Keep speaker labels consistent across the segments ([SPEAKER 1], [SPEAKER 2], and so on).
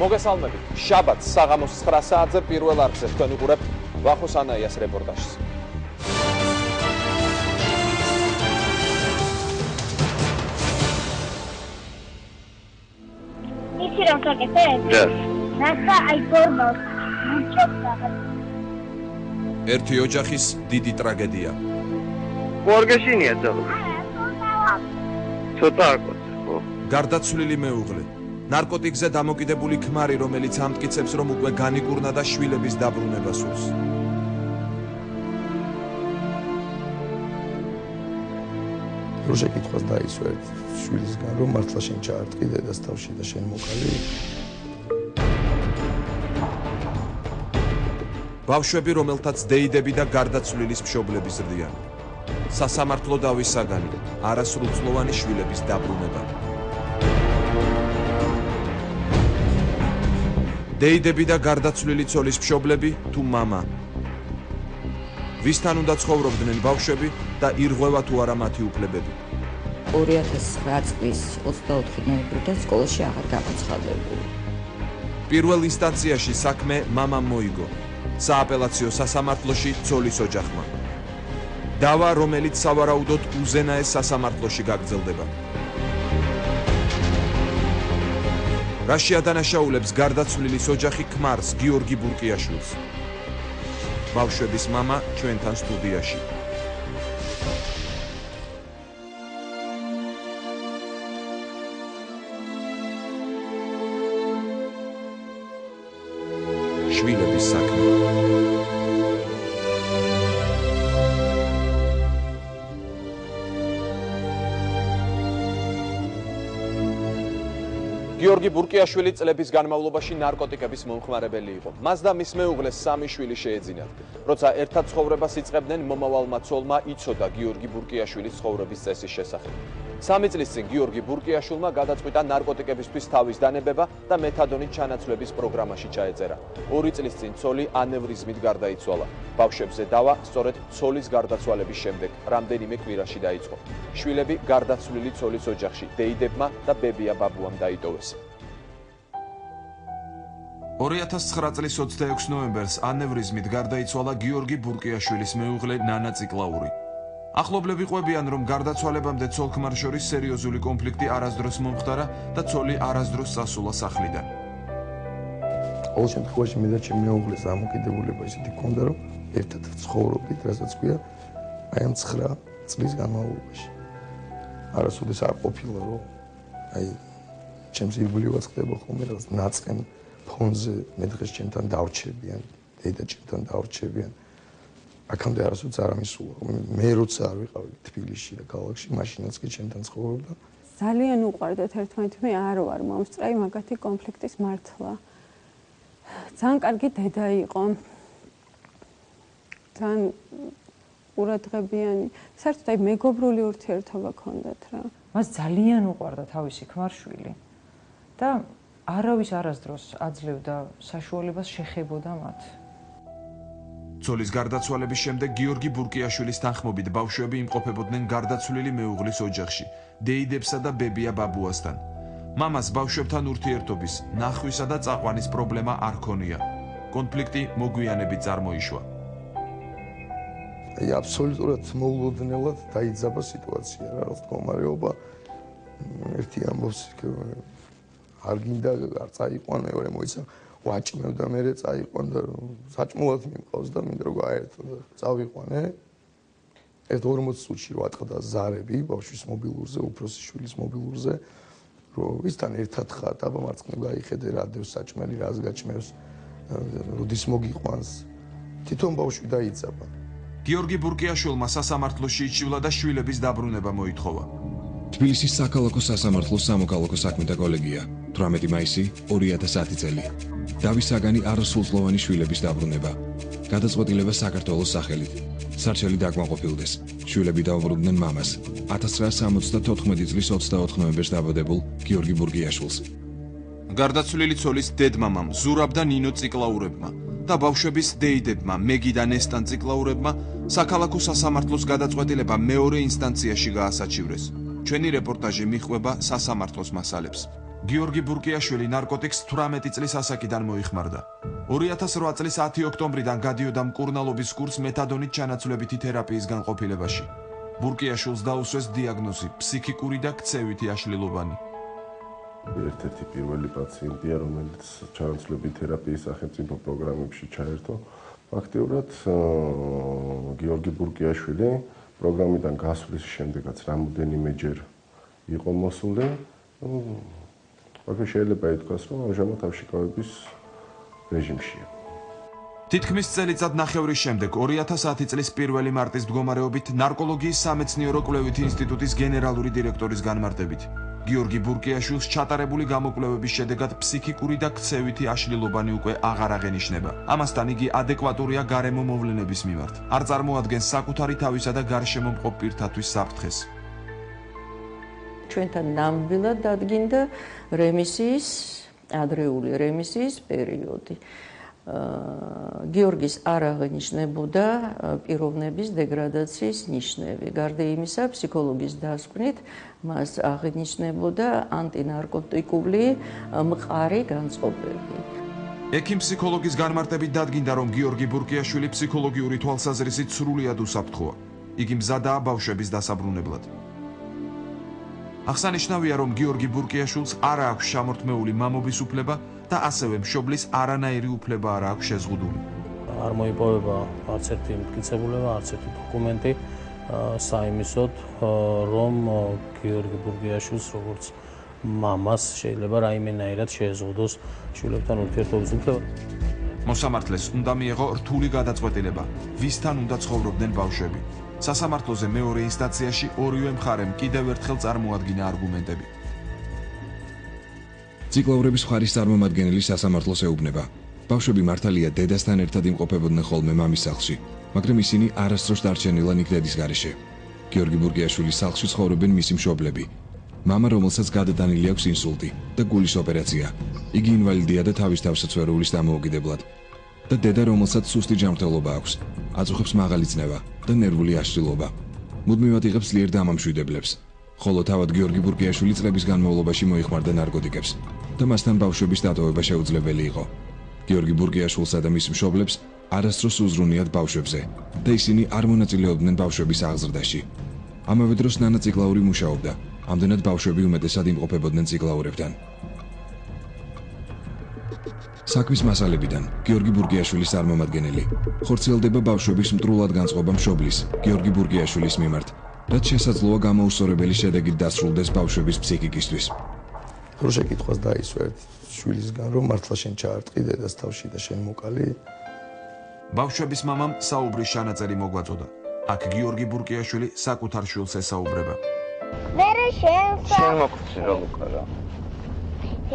[SPEAKER 1] მოგესალმებით. შაბათს საღამოს 9 საათზე პირველ არხზე თქვენ უყურებთ ვახოს ანაიას რეპორტაჟს.
[SPEAKER 2] იცი რა გაკეთებ? რასა აი გორმოს.
[SPEAKER 1] ერთი ოჯახის დიდი ტრაგედია.
[SPEAKER 3] ორგეშინია ძაღლი. ცოტა აკოც, ხო.
[SPEAKER 1] გარდაცვლილი მეუღლე. ნარკოტიკზე დამოკიდებული ქმარი, რომელიც ამტკიცებს, რომ უკვე განიკურნა და შვილების დაბრუნება სურს.
[SPEAKER 4] რო შეკითხვას დაისვერეთ შვილისგან, რომ მართლა შენ ჩაარტყი დედას თავში და შენ მოკალი.
[SPEAKER 1] ბავშვები, რომელთაც დეიდები და გარდაცვლილის მშობლები ზრდიან. სასამართლო დავის საგანი, არასრულწლოვანი შვილების დაბრუნება. დეიდები და გარდაცვლილი ცოლის მშობლები თუ მამა. ვისთან უნდა ცხოვრობდნენ ბავშვები და ირღვევა თუ არა მათი უფლებები.
[SPEAKER 5] 2009 წლის 24 ნოემბრიდან სკოლაში აღარ გამოცხადებული.
[SPEAKER 1] პირველ ინსტანციაში საქმე მამამ მოიგო. სააპელაციო სასამართლოში ცოლის ოჯახმა. დავა, რომელიც სავარაუდოდ უზენაეს სასამართლოში გაგრძელდება. რაში ადანაშაულებს გარდაცვლილის ოჯახი ქმარს გიორგი ბურკიაშვილს. ბავშვების მამა ჩვენთან სტუდიაში. შვილების საქმე. გიორგი ბურკიაშვილი წლების განმავლობაში ნარკოტიკების მომხმარებელი იყო. მას და მის მეუღლეს 3 შვილი შეეძინათ. როცა ერთად ცხოვრებას იწყებდნენ, მომავალმა ცოლმა იცოდა გიორგი ბურკიაშვილის ცხოვრების წესის შესახებ. 3 წლის წინ გიორგი ბურკიაშვილმა გადაწყვიტა ნარკოტიკებისთვის თავის დანებება და მეთადონის ჩანაცვლების პროგრამაში ჩაეწერა. 2 წლის წინ ცოლი ანევრიზმით გარდაიცვალა. ბავშვებზე დავა სწორედ ცოლის გარდაცვალების შემდეგ რამდენიმე კვირაში დაიწყო. შვილები გარდაცვლილი ცოლის ოჯახში დეიდებმა და ბებია ბაბუამ დაიტოვეს. 2009 წლის 26 ნოემბერს ანევრიზმით გარდაიცვალა გიორგი ბურკიაშვილის მეუღლე ნანა ციკლაური. ახლობლები ყვებიან, რომ გარდაცვალებამდე ცოლ-ქმარ შორის სერიოზული კონფლიქტი არასდროს მომხდარა და ცოლი არასდროს წასულა სახლიდან.
[SPEAKER 4] ყოველ შემთხვევაში მე და ჩემი მეუღლეს დამოკიდებულება ისეთი ჰქონდა, რომ ერთად ცხოვრობდით, რასაც ქვია, აი ამ 9 წლის განმავლობაში. არასოდეს არ ყოფილა, რომ აი ჩემს ირგვლივაც ხდება ხოლმე რაღაც ნაწყენ ფონზე მე დღეს ჩემთან დავრჩებიან, დედა ჩემთან დავრჩებიან. აქამდე არასოდეს არ ამისულა. მე როცა არ ვიყავი თბილისში და ქალაქში, მაშინაც კი ჩემთან ცხოვრობდა.
[SPEAKER 6] ძალიან უყვარდათ ერთმანეთს, მე არ ვარ მომსწრე მაგათი კონფლიქტის მართლა. ძალიან კარგი დედა იყო. ძალიან ყურადღებიანი. საერთოდ აი მეგობრული ურთიერთობა ჰქონდათ რა.
[SPEAKER 5] მას ძალიან უყვარდა თავისი ქმარშვილი და არავის არასდროს აძლევდა საშუალებას შეხებოდა მათ.
[SPEAKER 1] ცოლის გარდაცვალების შემდეგ გიორგი ბურკიაშვილის თანხმობით ბავშვები იმყოფებოდნენ გარდაცვლილი მეუღლის ოჯახში, დეიდებსა და ბებია ბაბუასთან. მამას ბავშვებთან ურთიერთობის, ნახვისა და წაყვანის პრობლემა არ ჰქონია. კონფლიქტი მოგვიანებით წარმოიშვა.
[SPEAKER 4] აი აბსოლუტურად მოულოდნელად დაიძაბა სიტუაცია რა, რაღაც მდგომარეობა. ერთი ამბობს არ გინდა არ წაიყვან, მეორე მოიცა ვაჭმევ და მერე წაიყვან და საჭმელად მიმყავს და მინდა რომ გაერთო და წავიყვანე. ეს 40 წუთში რო ატყდა ზარები ბავშვის მობილურზე, უფროსი შვილის მობილურზე, რომ ვისთან ერთად ხარ, დაბა მარცხნივ გაიხედე რა დევს საჭმელი, რას გაჭმევს, როდის მოგიყვანს. თვითონ ბავშვი დაიძაბა.
[SPEAKER 1] გიორგი ბურკიაშვილმა სასამართლოში იჩივლა და შვილების დაბრუნება მოითხოვა.
[SPEAKER 7] თბილისის საქალაქო სასამართლოს სამოქალაქო საქმეთა კოლეგია 18 მაისი 2010 წელი. დავის საგანი არასრულწლოვანი შვილების დაბრუნება. გადაწყვეტილება საქართველოს სახელით. სარჩელი დაკმაყოფილდეს. შვილები დაუბრუნდნენ მამას. 1974 წლის 24 ნოემბერს დაბადებულ გიორგი ბურკიაშვილს.
[SPEAKER 1] გარდაცვლილი ცოლის დედმამამ ზურაბ და ნინო ციკლაურებმა და ბავშვების დეიდებმა მეგი და ნესტან ციკლაურებმა საქალაქო სასამართლოს გადაწყვეტილება მეორე ინსტანციაში გაასაჩივრეს. ჩვენი რეპორტაჟი მიჰყვება სასამართლოს მასალებს. გიორგი ბურკიაშვილი ნარკოტიკს 18 წლის ასაკიდან მოიხმარდა. 2008 წლის 10 ოქტომბრიდან გადიოდა მკურნალობის კურსს მეთადონით ჩანაცვლებითი თერაპიის განყოფილებაში. ბურკიაშვილს დაუსვეს დიაგნოზი ფსიქიკური და ქცევითი აშლილობანი.
[SPEAKER 8] ერთ-ერთი პირველი პაციენტია, რომელიც ჩანაცვლებით თერაპიის სახელმწიფო პროგრამებში ჩაერთო. ფაქტიურად გიორგი ბურკიაშვილი პროგრამიდან გასვლის შემდეგაც რამოდენიმეჯერ იყო მოსული. შეიძლება ითქვას, რომ ამჟამად თავშეკავების რეჟიმშია.
[SPEAKER 1] თითქმის წელიწად ნახევრის შემდეგ 2010 წლის 1 მარტის მდგომარეობით ნარკოლოგიის სამეცნიერო კვლევითი ინსტიტუტის გენერალური დირექტორის განმარტებით გიორგი ბურკიაშვილს ჩატარებული გამოკვლევების შედეგად ფსიქიკური და ქცევითი აშლილობანი უკვე აღარ აღენიშნება. ამასთან იგი ადეკვატურია გარემო მოვლენების მიმართ. არ წარმოადგენს საკუთარი თავისა და გარშემო მყოფ პირთათვის საფრთხეს.
[SPEAKER 9] ჩვენთან ნამდვილად დადგინდა რემისიის, ადრეული რემისიის პერიოდი. გიორგის არ აღენიშნებოდა პიროვნების დეგრადაციის ნიშნები. გარდა იმისა, ფსიქოლოგის დასკვნით მას აღენიშნებოდა ანტინარკოტიკული მყარი განწყობები.
[SPEAKER 1] ექიმ ფსიქოლოგის განმარტებით დადგინდა, რომ გიორგი ბურკიაშვილი ფსიქოლოგიური თვალსაზრისით სრულიად უსაფრთხოა. იგი მზადაა ბავშვების დასაბრუნებლად. აღსანიშნავია, რომ გიორგი ბურკიაშვილს არ აქვს შემორთმეული მამობის უფლება და ასევე მშობლის არანაირი უფლება არ აქვს შეზღუდული.
[SPEAKER 10] არ მოიპოვება არც ერთი მტკიცებულება, არც ერთი დოკუმენტი საიმისოდ, რომ გიორგი ბურკიაშვილს როგორც მამას შეიძლება რაიმენაირად შეეზღუდოს შვილებთან ურთიერთობის უფლება.
[SPEAKER 1] მოსამართლეს უნდა მიეღო რთული გადაწყვეტილება, ვისთან უნდა ცხოვრობდნენ ბავშვები. სასამართლოზე მეორე ინსტანციაში ორივე მხარემ კიდევ ერთხელ წარმოადგინა არგუმენტები.
[SPEAKER 7] ციკლაურების მხარის წარმომადგენელი სასამართლოს ეუბნება. ბავშვები მართალია დედასთან ერთად იმყოფებოდნენ ხოლმე მამის სახლში, მაგრამ ისინი არასდროს დარჩენილან იქ დედის გარეშე. გიორგი ბურკიაშვილის სახლში ცხოვრობენ მისი მშობლები. მამა, რომელსაც გადატანილი აქვს ინსულტი და გულის ოპერაცია. იგი ინვალიდია და თავის თავს წვერულის დამოუკიდებლად. და დედა, რომელსაც სუსტი ჯანმრთელობა აქვს, აწუხებს მაღალი წნევა და ნერვული აშლილობა. მუდმივად იღებს ძლიერ დამამშვიდებლებს. ხოლო თავად გიორგი ბურკიაშვილი წლების განმავლობაში მოიხმარდა ნარკოტიკებს და მასთან ბავშვების დატოვება შეუძლებელი იყო. გიორგი ბურკიაშვილსა და მის მშობლებს არასდროს უზრუნიათ ბავშვებზე და ისინი არ მონაწილეობდნენ ბავშვების აღზრდაში. ამავე დროს ნანა ციკლაური მუშაობდა, ამდენად ბავშვები უმეტესად იმყოფებოდნენ ციკლაურებთან. საქმის მასალებიდან გიორგი ბურკიაშვილის წარმომადგენელი ხორციელდება ბავშვების მტრულად განწყობა მშობლის, გიორგი ბურკიაშვილის მიმართ, რაც შესაძლოა გამოუსწორებელი შედეგით დასრულდეს ბავშვების ფსიქიკისთვის.
[SPEAKER 4] რო შეკითხვას დაისვერთ შვილისგან, რომ მართლა შენ ჩაარტყი დედას თავში და შენ მოკალი?
[SPEAKER 1] ბავშვების მამამ საუბრის ჩანაწერი მოგვაწოდა. აქ გიორგი ბურკიაშვილი საკუთარ შვილს ესაუბრება.
[SPEAKER 2] მერე
[SPEAKER 3] შენ მოგწი რა უკარა?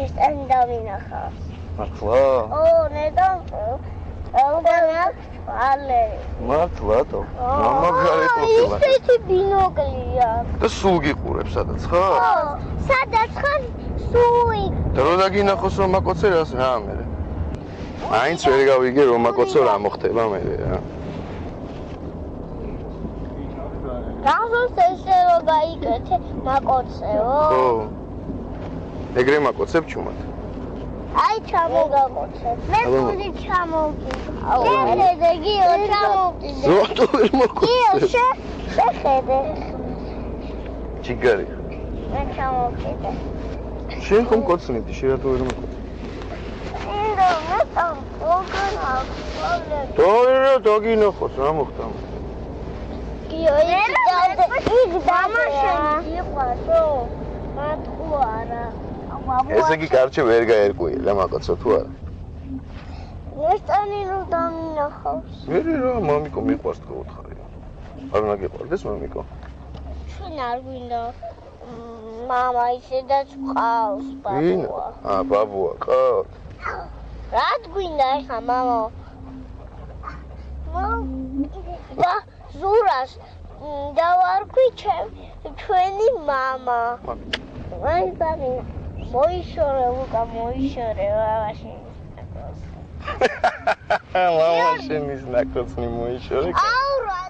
[SPEAKER 2] ეს ტანი დავინახავს.
[SPEAKER 3] მართლა?
[SPEAKER 2] ნედან ალე.
[SPEAKER 3] მართლადო? მაგარი ყოფილა.
[SPEAKER 2] ისეთი ბინოკლია.
[SPEAKER 3] და სულ გიყურებს სადაც ხარ?
[SPEAKER 2] სადაც ხარ? სულ.
[SPEAKER 3] და რო დაგინახოს რომ მაკოცე რას რა მერე? მაინც ვერ გავიგე რომ მაკოცო რა მოხდება მერე რა.
[SPEAKER 2] გახსოვს ესე რომ გაიკეთე მაკოცეო?
[SPEAKER 3] ხო. ეგრე მაკოცებ ჩუმად.
[SPEAKER 2] აი ჩამოგაკოცებ. მე ხუდი ჩამოვკიდე. შეხედე გიო ჩამოვკიდე.
[SPEAKER 3] ზოთო ვერ მოკოცებ.
[SPEAKER 2] გიო შეხედე.
[SPEAKER 3] ჩიგარი.
[SPEAKER 2] მე ჩამოვკიდე.
[SPEAKER 3] შენ ხომ კოცნიდი, შენ რატო ვერ მოკოცებ?
[SPEAKER 2] ინდა მე там პოგონა.
[SPEAKER 3] დოირა დაგინახოს რა მოხდა?
[SPEAKER 2] გიო იქ დამაშენი იყავსო. მათქო არა.
[SPEAKER 3] ესე იგი კარჩე ვერ გაერკვია რა მაკაცო თუ არა?
[SPEAKER 2] ესტანი რომ დამინახავს.
[SPEAKER 3] ვერი რა მამიკო მიყვარს გაუთხარი. არ უნდა გიყვარდეს მამიკო?
[SPEAKER 2] შენ არ გვინდა მამა ისედაც ყავს ბაბუა.
[SPEAKER 3] ბაბუა ყავს.
[SPEAKER 2] რა გვინდა ეხა მამა? და ზურას დავარქვი ჩვენი მამა. აი ბაბი მოიშორე უკა მოიშორე ვაში.
[SPEAKER 3] მამა შენის ნაკროცნი მოიშორე.
[SPEAKER 2] აურა.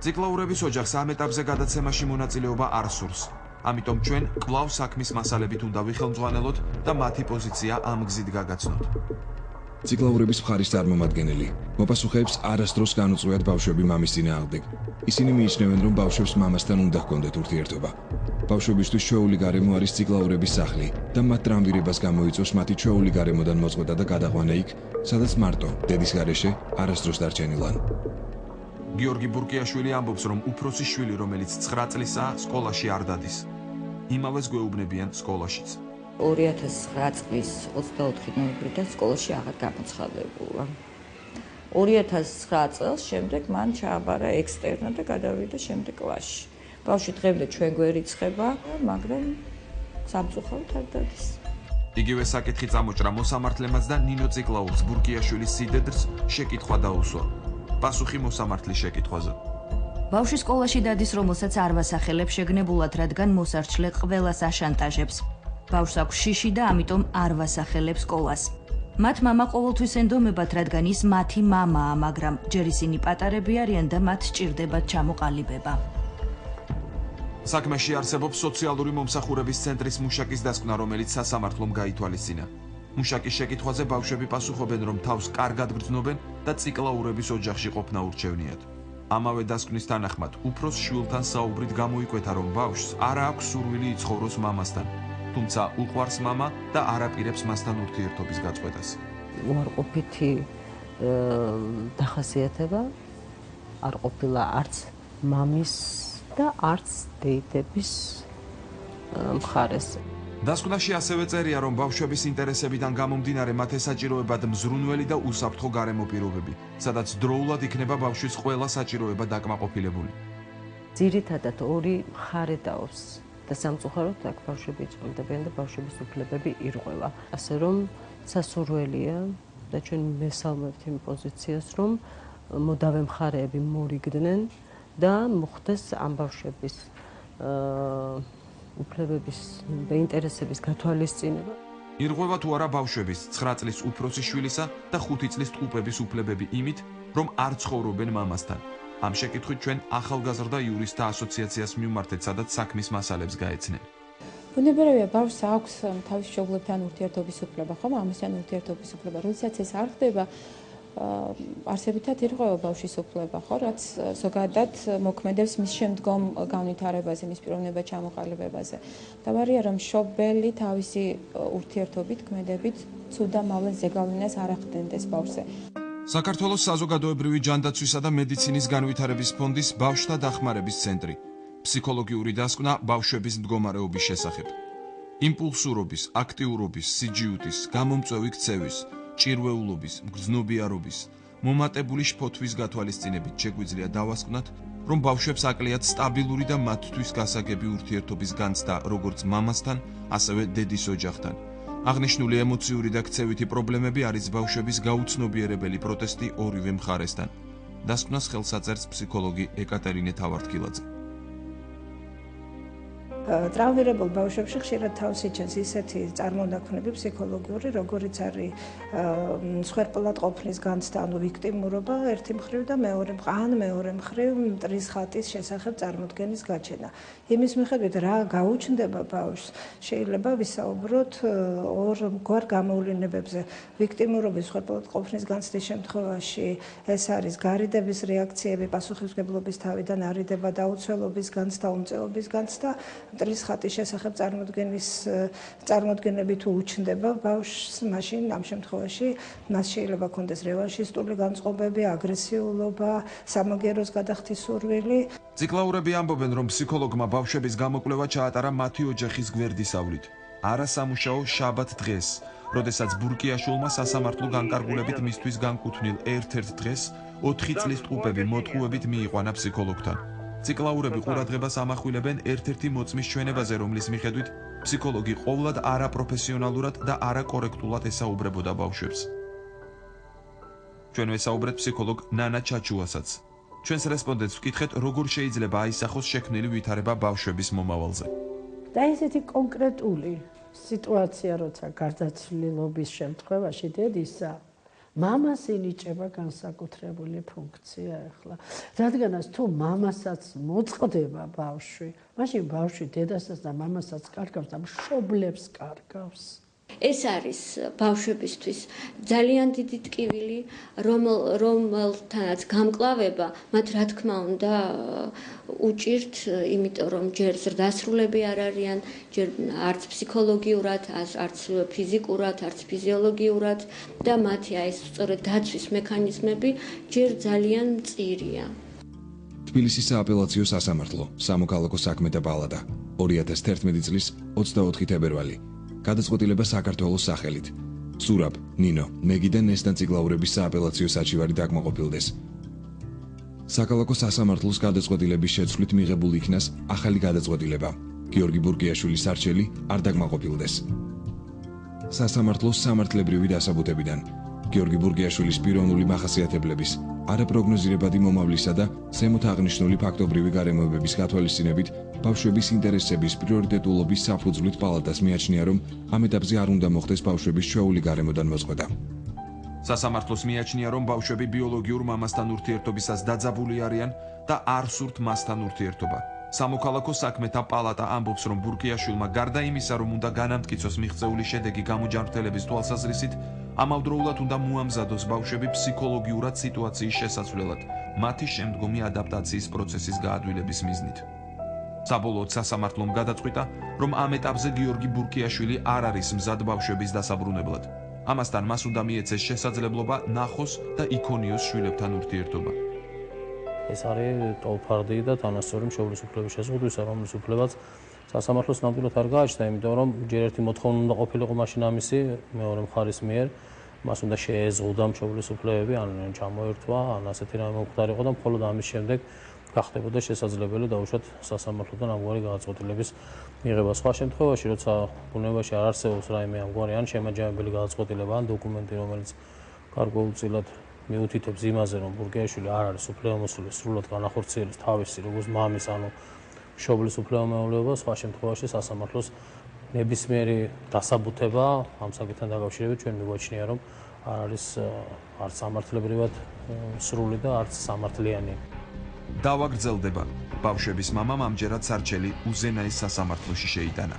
[SPEAKER 1] ციკლაურების ოჯახს ამ ეტაპზე გადაცემაში მონაწილეობა არ სურს. ამიტომ ჩვენ კვლავ საქმის მასალებით უნდა ვიხელმძღვანელოთ და მათი პოზიცია ამ გზით გაგაცნოთ.
[SPEAKER 7] ციკლაურების მხარის წარმომადგენელი მოპასუხეებს არასდროს განუწყვიათ ბავშვები მამის წინააღმდეგ. ისინი მიიჩნევენ, რომ ბავშვებს მამასთან უნდა ჰქონდეთ ურთიერთობა. ბავშვებისთვის ჩვეული გარემო არის ციკლაურების სახლი და მათ ტრამვირებას გამოიწვევს მათი ჩვეული გარემოდან მოწყვეტა და გადაყვანა იქ, სადაც მარტო დედის გარეშე არასდროს დარჩენილან.
[SPEAKER 1] გიორგი ბურკიაშვილი ამბობს, რომ უფროსი შვილი, რომელიც 9 წლისაა, სკოლაში არ დადის. იმავეს გვეუბნებიან სკოლაშიც.
[SPEAKER 9] 2009 წლის 24 ნოემბრიდან სკოლაში აღარ გამოცხადებულა. 2009 წელს შემდეგ მან ჩააბარა ექსტერნად და გადავიდა შემდეგ კლასში. ბავშვი დღემდე ჩვენ გვერიცხება, მაგრამ სამწუხაროდ არ დადის.
[SPEAKER 1] იგივე საკითხი წამოჭრა მოსამართლემაც და ნინო ციკლაურს ბურკიაშვილის სიდედრს შეკითხვა დაუსვა. პასუხი მოსამართლის შეკითხვაზე.
[SPEAKER 11] ბავშვი სკოლაში დადის, რომელსაც არ ვასახელებ შეგნებულად, რადგან მოსარჩლე ყველას აშანტაჟებს. ბავშვს აქვს შიში და ამიტომ არ ვასახელებ სკოლას. მათ მამა ყოველთვის ენდომებათ, რადგან ის მათი მამაა, მაგრამ ჯერ ისინი პატარები არიან და მათ სჭირდებათ ჩამოყალიბება.
[SPEAKER 1] საქმეში არსებობს სოციალური მომსახურების ცენტრის მუშაკის დასკვნა, რომელიც სასამართლომ გაითვალისწინა. მუშაკის შეკითხვაზე ბავშვები პასუხობენ, რომ თავს კარგად გრძნობენ და ციკლაურების ოჯახში ყოფნა ურჩევნიათ. ამავე დასკვნის თანახმად, უფროს შვილთან საუბრით გამოიკვეთა, რომ ბავშვს არ აქვს სურვილი იცხოვროს მამასთან, თუმცა უყვარს მამა და არ აპირებს მასთან ურთიერთობის გაწყვეტას.
[SPEAKER 12] უარყოფითი დახასიათება არ ყოფილა არც მამის და არც დეიდების მხარეს.
[SPEAKER 1] დასკვნაში ასევე წერია, რომ ბავშვების ინტერესებიდან გამომდინარე მათ ესაჭიროებად მზრუნველი და უსაფრთხო გარემო პირობები, სადაც დროულად იქნება ბავშვის ყველა საჭიროება დაკმაყოფილებული.
[SPEAKER 12] ძირითადად ორი მხარე დაობს და სამწუხაროდ აქ ბავშვები იწვევდებიან და ბავშვების უფლებები ირღვევა. ასე რომ სასურველია და ჩვენ მესალმებთ იმ პოზიციას, რომ მოდავე მხარეები მორიგდნენ და მოხდეს ამ ბავშვების უფლებების და ინტერესების გათვალისწინება.
[SPEAKER 1] ირღვევა თუ არა ბავშვების 9 წლის უფროსი შვილისა და 5 წლის ტყუპების უფლებები იმით, რომ არ ცხოვრობენ მამასთან. ამ შეკითხვით ჩვენ ახალგაზრდა იურისტთა ასოციაციას მივმართეთ, სადაც საქმის მასალებს გაეცნენ.
[SPEAKER 13] ბუნებრივია, ბავშვს აქვს თავის მშობლებთან ურთიერთობის უფლება, ხომ? ამასთან ურთიერთობის უფლება. როდესაც ეს არ ხდება, არსებითად ირღვევა ბავშვის უფლება, ხო, რაც ზოგადად მოქმედებს მის შემდგომ განვითარებაზე, მის პიროვნება ჩამოყალიბებაზე. დაბარია, რომ მშობელი თავისი ურთიერთობით, ქმედებით ცუდა მავლენ ზეგავლენას არ ახდენდეს ბავშვზე.
[SPEAKER 1] საქართველოს საზოგადოებრივი ჯანდაცვისა და მედიცინის განვითარების ფონდის ბავშვთა დახმარების ცენტრი. ფსიქოლოგიური დასკვნა ბავშვების მდგომარეობის შესახებ. იმპულსურობის, აქტიურობის, სიჯიუტის, გამომწვევი ქცევის, ჭირვეულობის, მგრძნობიარობის, მომატებული შფოთვის გათვალისწინებით შეგვიძლია დავასკვნათ, რომ ბავშვებს აკლიათ სტაბილური და მათთვის გასაგები ურთიერთობის განცდა როგორც მამასთან, ასევე დედის ოჯახთან. აღნიშნული ემოციური და ქცევითი პრობლემები არის ბავშვების გაუცნობიერებელი პროტესტი ორივე მხარესთან. დასკვნას ხელს აწერს ფსიქოლოგი ეკატერინე თავართქილაძე.
[SPEAKER 14] ტრავმირებულ ბავშვებში ხშირად თავს იჩენს ისეთი წარმონაქმნები ფსიქოლოგიური, როგორიც არის მსხვერპლად ყოფნის განცდა, ანუ ვიქტიმურობა ერთი მხრივ და მეორე მხრივ მტრის ხატის შესახებ წარმოდგენის გაჩენა. იმის მიხედვით რა გაუჩნდება ბავშვს, შეიძლება ვისაუბროთ ორგვარ გამოვლენებებზე. ვიქტიმურობის მსხვერპლად ყოფნის განცდის შემთხვევაში ეს არის გარიდების რეაქციები, პასუხისმგებლობის თავიდან არიდება, დაუცველობის განცდა, უმწეობის განცდა. მტრის ხატის შესახებ წარმოდგენები თუ უჩნდება ბავშვს, მაშინ ამ შემთხვევაში მას შეიძლება ქონდეს რევანშისტული განწყობები, აგრესიულობა, სამაგეროს გადახდის სურვილი.
[SPEAKER 1] ციკლაურები ამბობენ, რომ ფსიქოლოგმა ბავშვების გამოკვლევა ჩაატარა მათი ოჯახის გვერდისავლით. არასამუშაო შაბათ დღეს, როდესაც ბურკიაშვილმა სასამართლო განკარგულებით მისთვის განკუთვნილ ერთ-ერთ დღეს 4 წლის ტყუპები მოტყუებით მიიყვანა ფსიქოლოგთან. ციკლაურები ყურადღებას ამახვილებენ ერთ-ერთი მოწმის ჩვენებაზე, რომლის მიხედვით ფსიქოლოგი ყოვლად არაპროფესიონალურად და არაკორექტულად ესაუბრებოდა ბავშვებს. ჩვენ ვესაუბრეთ ფსიქოლოგ ნანა ჩაჩუასაც. ჩვენს რესპონდენტს ვკითხეთ, როგორ შეიძლება აისახოს შექმნილი ვითარება ბავშვების მომავალზე.
[SPEAKER 15] და ესეთი კონკრეტული სიტუაცია, როცა გარდაცვლილობის შემთხვევაში დედისა მამას ინიჭება განსაკუთრებული ფუნქცია ახლა. რადგანაც თუ მამასაც მოწყდება ბავშვი, მაშინ ბავშვი დედასაც და მამასაც კარგავს და მშობლებს კარგავს.
[SPEAKER 16] ეს არის ბავშვებისთვის ძალიან დიდი ტკივილი, რომელთანაც გამკლავება მათ რა თქმა უნდა უჭირთ, იმიტომ რომ ჯერ ზრდასრულები არ არიან, ჯერ არც ფსიქოლოგიურად, არც ფიზიკურად, არც ფიზიოლოგიურად და მათი აი ეს სწორედ დაცვის მექანიზმები ჯერ ძალიან მწირია.
[SPEAKER 7] თბილისის სააპელაციო სასამართლო, სამოქალაქო საქმეთა პალატა, 2011 წლის 24 თებერვალი. გადაწყვეტილება საქართველოს სახელით. სურაბ, ნინო, მეგი და ნესტან წიგლაურების სააპელაციო საჩივარი დაკმაყოფილდეს. საქალაქო სასამართლოს გადაწყვეტილების შეცვლით მიღებულ იქნას ახალი გადაწყვეტილება. გიორგი ბურკიაშვილის არჩელი არ დაკმაყოფილდეს. სასამართლოს სამართლებრივი დასაბუთებიდან გიორგი ბურკიაშვილის პიროვნული მახასიათებლების, არაპროგნოზირებადი მომავლისა და ზემოთ აღნიშნული ფაქტობრივი გარემოებების გათვალისწინებით ბავშვების ინტერესების პრიორიტეტულობის საფუძვლით პალატას მიაჩნია, რომ ამ ეტაპზე არ უნდა მოხდეს ბავშვების ჩვეული გარემოდან მოწყვეტა.
[SPEAKER 1] სასამართლოს მიაჩნია, რომ ბავშვები ბიოლოგიურ მამასთან ურთიერთობისას დაძაბული არიან და არ სურთ მასთან ურთიერთობა. სამოქალაქო საქმეთა პალატა ამბობს, რომ ბურკიაშვილმა გარდა იმისა, რომ უნდა განამტკიცოს მიღწეული შედეგი გამოჯანმრთელების თვალსაზრისით, ამავდროულად უნდა მოამზადოს ბავშვები ფსიქოლოგიურად სიტუაციის შესაცვლელად, მათი შემდგომი ადაპტაციის პროცესის გაადვილების მიზნით. საბოლოოდ სასამართლომ გადაწყვიტა, რომ ამ ეტაპზე გიორგი ბურკიაშვილი არ არის მზად ბავშვების დასაბრუნებლად. ამასთან მას უნდა მიეცეს შესაძლებლობა ნახოს და იქონიოს შვილებთან ურთიერთობა.
[SPEAKER 10] ეს არის ტოლფარდი და თანასწორი მშობლის უფლების შეზღუდვისა, რომლის უფლებაც სასამართლოს ნამდვილად არ გააჩნდა, იმიტომ რომ ჯერ ერთი მოთხოვნა უნდა ყოფილიყო მაშინ ამისი მეორე მხარის მიერ, მას უნდა შეეზღუდა მშობლის უფლებები, ან ჩამოერთვა, ან ასეთი რამე მომხდარიყო და მხოლოდ ამის შემდეგ გახდებოდა შესაძლებელი დაუშვათ სასამართლოდან ამგვარი გადაწყვეტილების მიღება. სხვა შემთხვევაში, როცა ბუნებაში არ არსებობს რაიმე ამგვარი ან შემაჯამებელი გადაწყვეტილება, ან დოკუმენტი, რომელიც გარკვეულწილად მიუთითებს იმაზე, რომ ბურკიაშვილი არ არის უფლებამოსილი სრულად განახორციელოს თავისი როგორც მამის, ანუ მშობლის უფლებამეოლება, სხვა შემთხვევაში სასამართლოს ნებისმიერი დასაბუთება ამ საკითხთან დაკავშირებით ჩვენ მიგვაჩნია, რომ არ არის არც სამართლებრივად სრული და არც სამართლიანი.
[SPEAKER 1] დავა გრძელდება. ბავშვების მამამ ამჯერად სარჩელი უზენაეს სასამართლოში შეიტანა.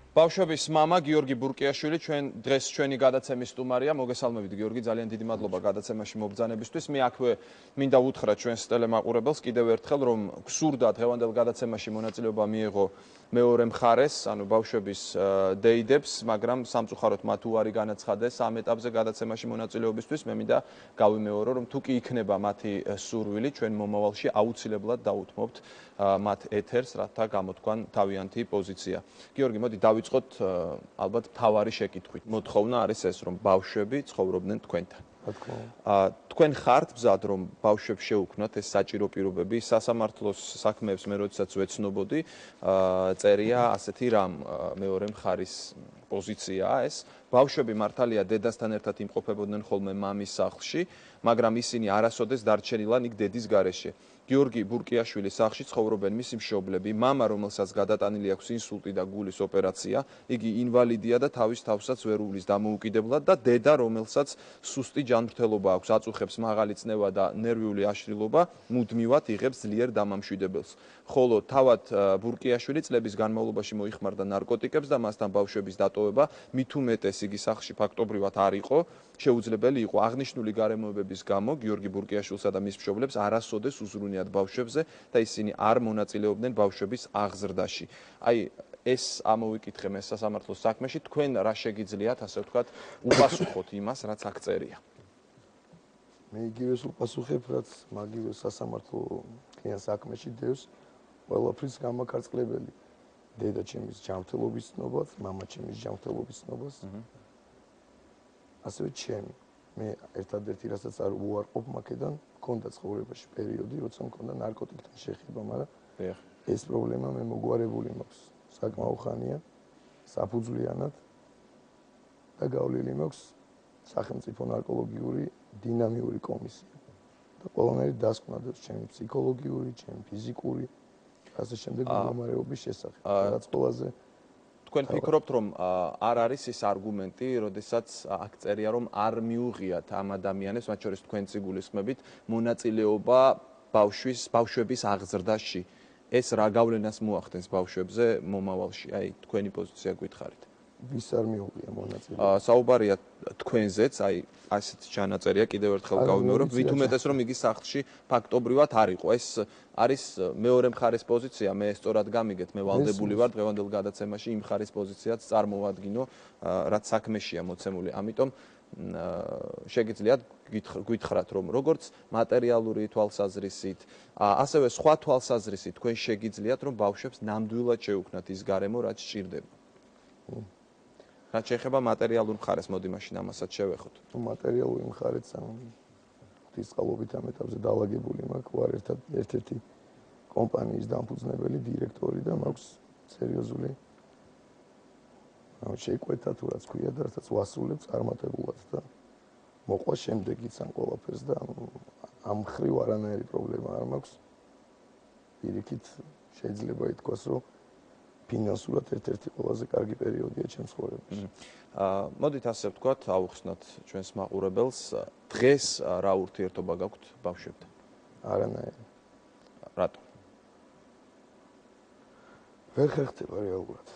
[SPEAKER 1] ბავშვების მამა გიორგი ბურკიაშვილი დღეს ჩვენი გადაცემის სტუმარია. მოგესალმებით გიორგი, ძალიან დიდი მადლობა გადაცემაში მობრძანებისთვის. მე აქვე მინდა უთხრა ჩვენს ტელემაყურებელს კიდევ ერთხელ, რომ გსურდა დღევანდელ გადაცემაში მონაწილეობა მიეღო მეორე მხარეს, ანუ ბავშვების დეიდებს, მაგრამ სამწუხაროდ მათ უარი განაცხადეს ამ ეტაპზე გადაცემაში მონაწილეობისთვის. მე მინდა გავიმეორო, რომ თუ კი იქნება მათი სურვილი, ჩვენ მომავალში აუცილებლად დაუთმობთ მათ ეთერს, რათა გამოთქვან თავიანთი პოზიცია. გიორგი, მოდი დავიწყოთ ალბათ მთავარი შეკითხვით. მოთხოვნა არის ეს, რომ ბავშვები ცხოვრობდნენ თქვენთან. თქვენ ხართ მზად, რომ ბავშვებს შეუქმნათ ეს საჭირო პირობები? სასამართლოს საქმეებს მე როდესაც ვეცნობოდი, წერია ასეთი რამ მეორე მხარის პოზიციაა ეს. ბავშვები მართალია დედასთან ერთად იმყოფებოდნენ ხოლმე მამის სახლში, მაგრამ ისინი არასოდეს დარჩენილან იქ დედის გარეშე. გიორგი ბურკიაშვილის სახლში ცხოვრობენ მისი მშობლები, მამა, რომელსაც გადატანილი აქვს ინსულტი და გულის ოპერაცია, იგი ინვალიდია და თავის თავსაც ვერ უვლის დამოუკიდებლად და დედა, რომელსაც სუსტი ჯანმრთელობა აქვს, აწუხებს მაღალი წნევა და ნერვიული აშლილობა, მუდმივად იღებს ძლიერ დამამშვიდებელს. ხოლო თავად ბურკიაშვილი წლების განმავლობაში მოიხმარდა ნარკოტიკებს და მასთან ბავშვების დატოვება, მით უმეტეს იგი სახლში ფაქტობრივად არ იყო, შეუძლებელი იყო. აღნიშნული გარემოებების გამო გიორგი ბურკიაშვილსა და მის მშობლებს არასოდეს უზრუნიათ ბავშვებზე და ისინი არ მონაწილეობდნენ ბავშვების აღზრდაში. აი ეს ამოვიკითხე მე სასამართლოს საქმეში, თქვენ რა შეგიძლიათ, ასე ვთქვათ, უპასუხოთ იმას, რაც აქ წერია.
[SPEAKER 4] მე იგივეს უპასუხებ, რაც მაგივე სასამართლო თქვენ საქმეში დევს, ყველაფრის გამაქარწყლებელი. დედა ჩემის ჯანმრთელობის ცნობას, მამა ჩემის ჯანმრთელობის ცნობას. ასევე ჩემი. მე ერთადერთი რასაც არ უარყოფ მაგედან, მქონდა ცხოვრებაში პერიოდი, როცა მქონდა ნარკოტიკთან შეხება, მაგრამ ეს პრობლემა მე მოგვარებული მაქვს საკმაო ხანია, საფუძვლიანად და გავლილი მაქვს სახელმწიფო ნარკოლოგიური დინამიური კომისია. და ყველანაირი დასკვნადებს ჩემი ფსიქოლოგიური, ჩემი ფიზიკური ასე შემდეგ მდგომარეობის შესახებ. რაც ყველაზე
[SPEAKER 1] თქვენ ფიქრობთ, რომ არ არის ის არგუმენტი, როდესაც აქ წერია, რომ არ მიუღიათ ამ ადამიანებს, მათ შორის თქვენც გულისხმებით, მონაწილეობა ბავშვების აღზრდაში. ეს რა გავლენას მოახდენს ბავშვებზე მომავალში? აი, თქვენი პოზიცია გითხარით.
[SPEAKER 4] ვის არ მიუღია მონაწილეობა?
[SPEAKER 1] საუბარია თქვენზეც, აი, ასეთ ჩანაწერია, კიდევ ერთხელ გავიმეორებ, მით უმეტეს რომ იგი სახლში ფაქტობრივად არ იყო. ეს არის მეორე მხარის პოზიცია, მე სწორად გამიგეთ, მე ვალდებული ვარ დღევანდელ გადაცემაში იმ მხარის პოზიციაც წარმოვადგინო, რაც საქმეშია მოცემული. ამიტომ შეგიძლიათ გითხრათ, რომ როგორც მატერიალური თვალსაზრისით, ასევე სხვა თვალსაზრისით თქვენ შეგიძლიათ, რომ ბავშვებს ნამდვილად შეუქმნათ ის გარემო, რაც სჭირდება. რაც შეეხება მატერიალურ მხარეს, მოდი მაშინ ამასაც შევეხოთ.
[SPEAKER 4] მატერიალური მხარეც ღვთისწყალობით ამ ეტაპზე დაალაგებული მაქვს, ვარ ერთ-ერთი კომპანიის დამფუძნებელი დირექტორი და მაქვს სერიოზული შეიკვეთა თუ რაც ქვია და რასაც ვასრულებ წარმატებულად და მოყვა შემდეგიც ამ ყველაფერს და ამ მხრივ არანაირი პრობლემა არ მაქვს. პირიქით შეიძლება ითქვას, რომ ფინანსურად ერთ-ერთი ყველაზე კარგი პერიოდია ჩემს ცხოვრებაში.
[SPEAKER 1] მოდით ასე ვთქვათ, ავუხსნათ ჩვენს მაყურებელს, დღეს რა ურთიერთობა გაქვთ ბავშვებთან?
[SPEAKER 4] არანაირი.
[SPEAKER 1] რატო?
[SPEAKER 4] ვერ ხერხდება რეალურად.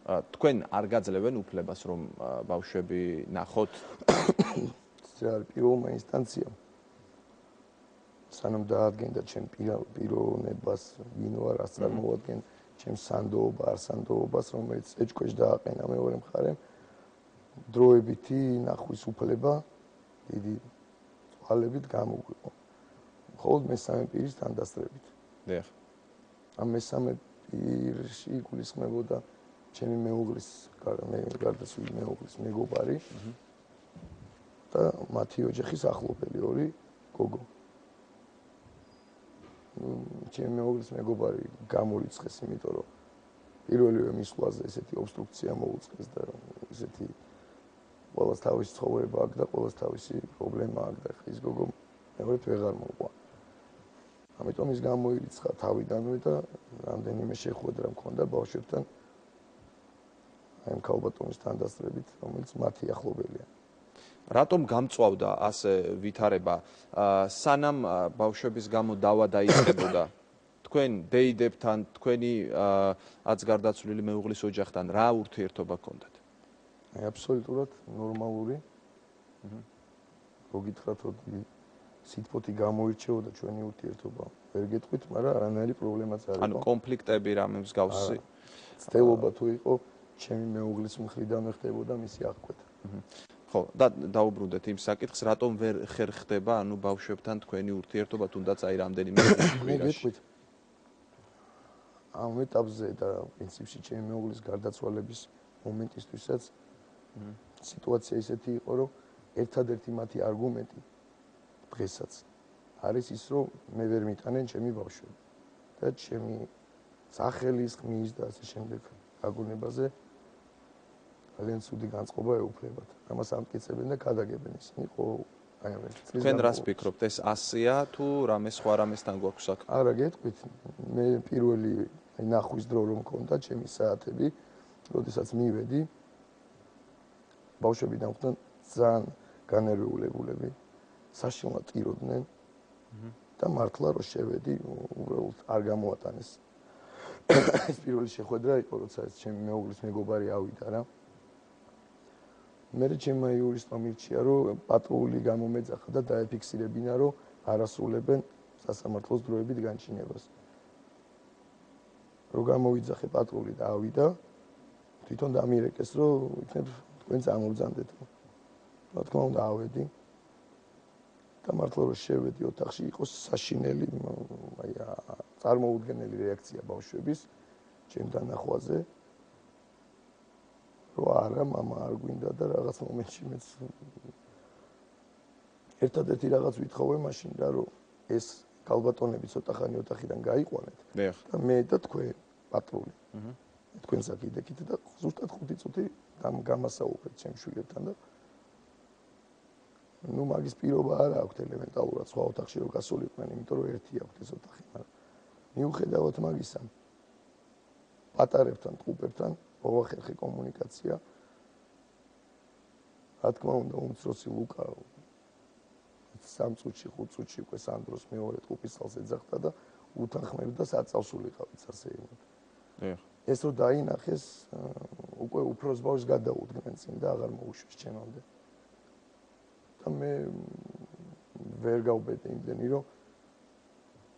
[SPEAKER 1] თქვენ არ გაძლევენ უფლებას, რომ ბავშვები ნახოთ?
[SPEAKER 4] ეს არის პირველმა ინსტანციამ. სანამ დაადგენდა ჩემ პიროვნებას, ვინ ვარ, რას წარმოვადგენ, ჩემს სანდოობა, არსანდოობას, რომელიც ეჭქვეშ დააყენა მეორე მხარემ, დროებითი ნახვის უფლება დიდი წყალებით გამოგვიყო. მხოლოდ მესამე პირის თანდასწრებით.
[SPEAKER 1] დიახ.
[SPEAKER 4] ამ მესამე პირში გულისხმებოდა ჩემი მეუღლის, გარდაცვლილი მეუღლის მეგობარი და მათი ოჯახის ახლობელი ორი გოგო. ჩემი მეუღლის მეგობარი გამორიცხეს, იმიტომ რომ პირველივე მისვლაზე ესეთი ობსტრუქცია მოუწყეს და ესეთი ყველას თავისი ცხოვრება აქვს და ყველას თავისი პრობლემა აქვს და ის გოგო მეორედ ვეღარ მოყვა. ამიტომ ის გამოირიცხა თავიდანვე და რამდენიმე შეხვედრა მქონდა ბავშვებთან ამ ქალბატონის თანდასწრებით, რომელიც მათი ახლობელია.
[SPEAKER 1] რატომ გამწვავდა ასე ვითარება? სანამ ბავშვების გამო დავა დაიწყებოდა, თქვენ დეიდებთან, თქვენი აც გარდაცვლილი მეუღლის ოჯახთან რა ურთიერთობა გქონდათ?
[SPEAKER 4] აბსოლუტურად ნორმალური. მოგითხრათ, რომ სიტყვოთი გამოირჩეოდა ჩვენი ურთიერთობა. ვერ გეტყვით, მაგრამ არანაირი პრობლემაც არ იყო.
[SPEAKER 1] ანუ კონფლიქტები რამე მსგავსი?
[SPEAKER 4] ცდელობა თუ იყო, ჩემი მეუღლის მხრიდანვე ხდებოდა მისი აღკვეთა.
[SPEAKER 1] ხო, და დაუბრუნდეთ იმ საკითხს, რატომ ვერ ხერხდება, ანუ ბავშვებთან თქვენი ურთიერთობა, თუნდაც აი რამდენიმე კვირაში?
[SPEAKER 4] ამ ეტაპზე და პრინციპში ჩემი მეუღლის გარდაცვალების მომენტისთვისაც სიტუაცია ისეთი იყო, რომ ერთადერთი მათი არგუმენტი დღესაც არის ის, რომ მე ვერ მიტანენ ჩემი ბავშვები და ჩემი სახელის ხმის და ასე შემდეგ აგონებაზე ძალიან ცუდი განწყობა ეუფლებათ. ამას ამტკიცებენ და გადაგებენ ისინი ყოველ აი ამ წელს.
[SPEAKER 1] თქვენ რას ფიქრობთ, ეს 100-ია თუ რამე სხვა რამესთან გვაქვს საქმე?
[SPEAKER 4] არა, გეტყვით, მე პირველი ნახვის დრო რომ მქონდა ჩემი საათები, როდესაც მივედი, ბავშვები დამხვდნენ ძალიან განერვიულებულები, საშინლად ტიროდნენ და მართლა რომ შევედი, უბრალოდ არ გამოატანეს. ეს პირველი შეხვედრა იყო, როცა ეს ჩემი მეუღლის მეგობარი ავიდა რა. მე ჩემმა იურისტმა მირჩია, რომ პატრული გამომეძახა და დაეფიქსირებინა, რომ არასრულებენ სასამართლოს დროებით განჩინებას. რო გამოვიძახე პატრული და ავიდა, თვითონ დამირეკეს, რომ იქნებ თქვენ წამოვძანდეთ. რა თქმა უნდა, ავედი. და მართლა რომ შევედი ოთახში, იყო საშინელი, აი წარმოუდგენელი რეაქცია ბავშვების ჩემ დანახვაზე. რომ არა, мама არ გვინდა და რაღაც მომენტში მეც ერთადერთი რაღაც ვითხოვე მაშინ რა, რომ ეს ქალბატონები ცოტა ხანი ოთახიდან გაიყვანეთ და მე და თქვენ პატრული. თქვენ საკიდეკით და ზუსტად 5 წუთი გამასაუბრეთ ჩემ შვილებთან და ნუ მაგის პირობა არ აქვს ელემენტალურად სხვა ოთახში რომ გასულიყვნენ, იმიტომ რომ ერთი აქვს ეს ოთახი, მაგრამ მიუხედავად მაგისა პატარებთან, ტყუპებთან მოახერხე კომუნიკაცია. რა თქმა უნდა, უმცროსი ლუკა 3 წუთში, 5 წუთში უკვე სანდროს მეორე ტყუპის წელს ეძახდა და უთანხმებდა საწავსულიყავით სასეირნოდ. ეს რო დაინახეს, უკვე უფროს ბავშვს გადაუდგნენ წინ და აღარ მოუშვეს ჩემამდე. და მე ვერ გავბედე იმდენი, რომ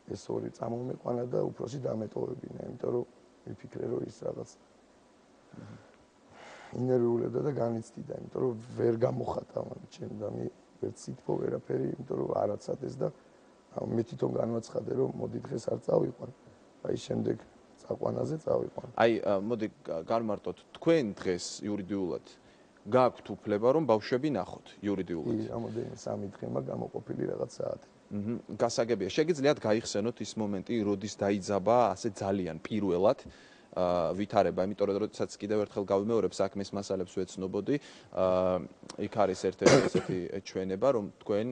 [SPEAKER 4] ეს ორი წამომეყვანა და უფროსი დამეტოვებინა, იმიტომ რომ მიფიქრე, რომ ის რაღაც ინერვიულებდა და განიცდიდა, იმიტომ რომ ვერ გამოხატა მაგ ჩემ და მე ვერ სიტყვა ვერაფერი, იმიტომ რომ არაცადეს და მე თვითონ განვაცხადე, რომ მოდი დღეს არ წავიყვან. აი შემდეგ წაყვანაზე წავიყვან.
[SPEAKER 1] აი მოდი განმარტოთ, თქვენ დღეს იურიდიულად გაქვთ უფლება რომ ბავშვები ნახოთ იურიდიულად.
[SPEAKER 4] კი, რამოდენიმე 3 დღე მაგ გამოყოფილი რაღაც საათი.
[SPEAKER 1] გასაგებია, შეგიძლიათ გაიხსენოთ ის მომენტი, როდის დაიძაბა ასე ძალიან პირველად ვითარება, იმიტომ რომ როდესაც კიდევ ერთხელ გავიმეორებ საქმის მასალებს ვეცნობოდი, იქ არის ერთ-ერთი ესეთი ჩვენება, რომ თქვენ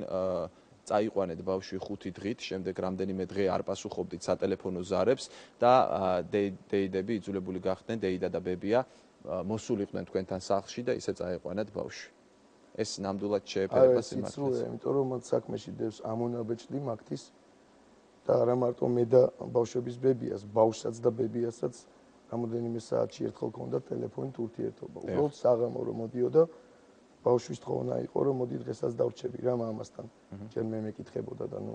[SPEAKER 1] წაიყვანეთ ბავშვი 5 დღით, შემდეგ რამდენიმე დღე არ პასუხობდით სატელეფონო ზარებს და დეიდები იძულებული გახდნენ, დეიდა და ბებია მოსულიყვნენ თქვენთან სახლში და ისე წაიყვანეთ ბავშვი. ეს ნამდვილად შეეფერება სიმართლეს.
[SPEAKER 4] იმიტომ რომ მათ საქმეში დევს ამონაბეჭდი მაგთის და არა მარტო მე და ბავშვების ბებიას, ბავშვსაც და ბებიასაც რამოდენიმე საათში ერთხელ ქონდა ტელეფონით ურთიერთობა. უბრალოდ საღამო რომ მოდიოდა ბავშვის თხოვნა იყო რომ მოდი დღესაც დავრჩები რა მამასთან. ჯერ მე მეკითხებოდა და ნუ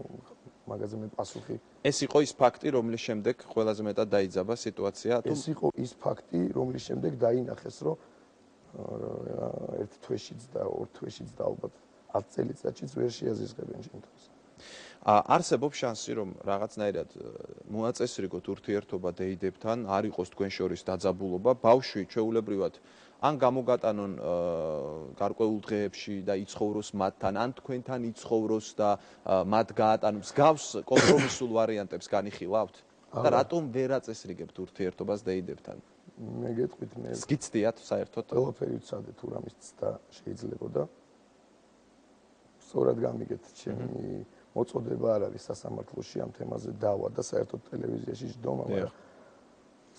[SPEAKER 4] მაგაზე მე პასუხი.
[SPEAKER 1] ეს იყო ის ფაქტი, რომლის შემდეგ ყველაზე მეტად დაიძაბა სიტუაცია?
[SPEAKER 4] ეს იყო ის ფაქტი, რომლის შემდეგ დაინახეს, რომ ერთ თვეშიც და ორ თვეშიც და ალბათ 10 წელიწადშიც ვერ შეაზრისხებენ შემთხვევას.
[SPEAKER 1] არსებობს შანსი, რომ რაღაცნაირად მოაწესრიგოთ ურთიერთობა დეიდებთან, არ იყოს თქვენ შორის დაძაბულობა, ბავშვი ჩვეულებრივად ან გამოგატანონ გარკვეულ დღეებში და იცხოვროს მათთან, ან თქვენთან იცხოვროს და მათ გაატანოს. გავს კომპრომისულ ვარიანტებს განიხილავთ? და რატომ ვერ აწესრიგებთ ურთიერთობას დეიდებთან?
[SPEAKER 4] მე გეტყვით, მე
[SPEAKER 1] გიცდიათ საერთოდ?
[SPEAKER 4] ყველაფერი ვცადე თუ რამის ცდა შეიძლებოდა. სწორად გამიგეთ, ჩემი მოწოდება არ არის სასამართლოში ამ თემაზე დავა და საერთოდ ტელევიზიაში ჯდომა, მაგრამ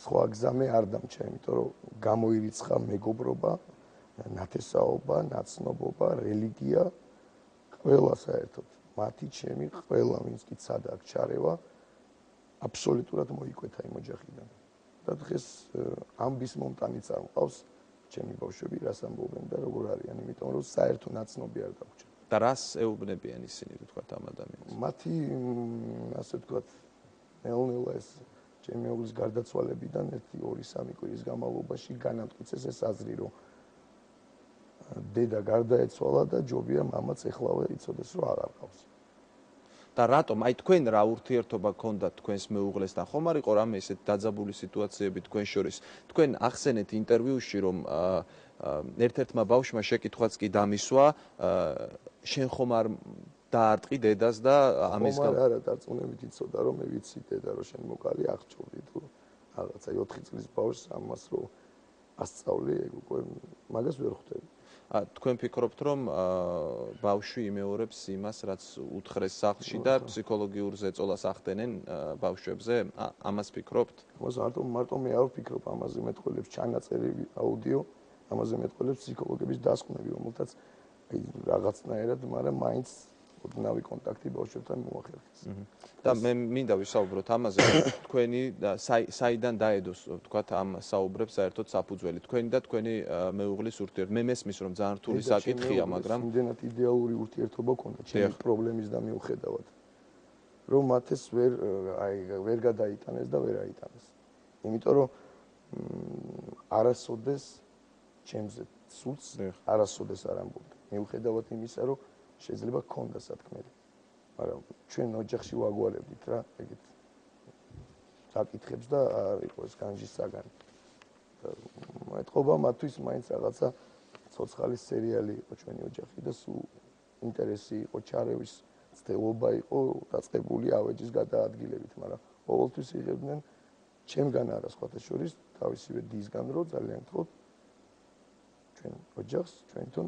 [SPEAKER 4] სხვა გზამე არ დამჩა, იმიტომ რომ გამოირიცხა მეგობრობა, ნათესაობა, ნაცნობობა, რელიგია, ყველა საერთოდ. მათი ჩემი ყველა ვინც კი ცადა აქ ჩარევა, აბსოლუტურად მოიკვეთა იმ ოჯახიდან. და დღეს ამბის მომტანიც არ მყავს ჩემი ბავშვები, რას ამბობენ და როგორ არიან, იმიტომ რომ საერთო ნაცნობი არ დაგვჭირდა.
[SPEAKER 1] და რას ეუბნებიან ისინი, ვთქვათ, ამ ადამიანებს?
[SPEAKER 4] მათი, ასე ვთქვათ, ნელ-ნელა ეს ჩემი მეუღლის გარდაცვალებიდან 1-2-3 კვირის განმავლობაში განამტკიცეს ეს აზრი, რომ დედა გარდაეცვალა და ჯობია მამაც ეხლავე იცოდეს, რომ აღარ ყავს.
[SPEAKER 1] და რატომ? აი თქვენ რა ურთიერთობა გქონდათ თქვენს მეუღლესთან? ხომ არ იყო რამე ესეთ დაძაბული სიტუაციები თქვენ შორის? თქვენ ახსენეთ ინტერვიუში, რომ ერთ-ერთმა ბავშვმა შეკითხვაც კი დამისვა, შენ ხომ არ დაარტყი დედას და ამის
[SPEAKER 4] გამო არა, დარწმუნებით იცოდა, რომ მე ვიცი დედა, რომ შენ მოკალი აღჭურდი თუ რაღაცა 4 წლის ბავშვს ამას რომ ასწავლი, ეგ უკვე მაგას ვერ ხვდები.
[SPEAKER 1] თქვენ ფიქრობთ, რომ ბავშვი იმეორებს იმას, რაც უთხრეს სახლში და ფსიქოლოგიურ ზეწოლას ახდენენ ბავშვებზე? ამას ფიქრობთ?
[SPEAKER 4] ამას მარტო მე არ ვფიქრობ, ამაზე მეტყველებს ჩანაწერი აუდიო, ამაზე მეტყველებს ფსიქოლოგების დასკვნები, რომელთაც აი რაღაცნაირად, მაგრამ მაინც ოდნავი კონტაქტი ბავშვებთან მოახერხეს.
[SPEAKER 1] და მე მინდა ვისაუბროთ ამაზე, თქვენი საიდან დაედოს, ვთქვათ, ამ საუბრებს საერთოდ საფუძველი, თქვენი და თქვენი მეუღლის ურთიერთობა. მე მესმის, რომ ძალიან რთული საკითხია, მაგრამ
[SPEAKER 4] იმდენად იდეალური ურთიერთობა ქონდა ჩემი პრობლემის და მიუხედავად, რომ მათ ეს ვერ გადაიტანეს და ვერ აიტანეს. იმიტომ რომ არასოდეს ჩემზე სულს არასოდეს არ ამბობდა. მიუხედავად იმისა, რომ შეიძლება გქონდა სათქმელი. მაგრამ ჩვენ ოჯახში ვაგვარებდით რა, ეგეთ საკითხებს და არ იყო ეს განჯის საგანი. ეთყობა მათთვის მაინც რაღაცა ცოცხალის სერიალი იყო ჩვენი ოჯახი და სულ ინტერესი იყო, ჩარევის ცდელობა იყო დაწყებული ავეჯის გადაადგილებით, მაგრამ ყოველთვის იღებდნენ ჩემგან არა სხვათა შორის თავისივე დისგან, რომ ძალიან გთხოვთ ჩვენ ოჯახს ჩვენთან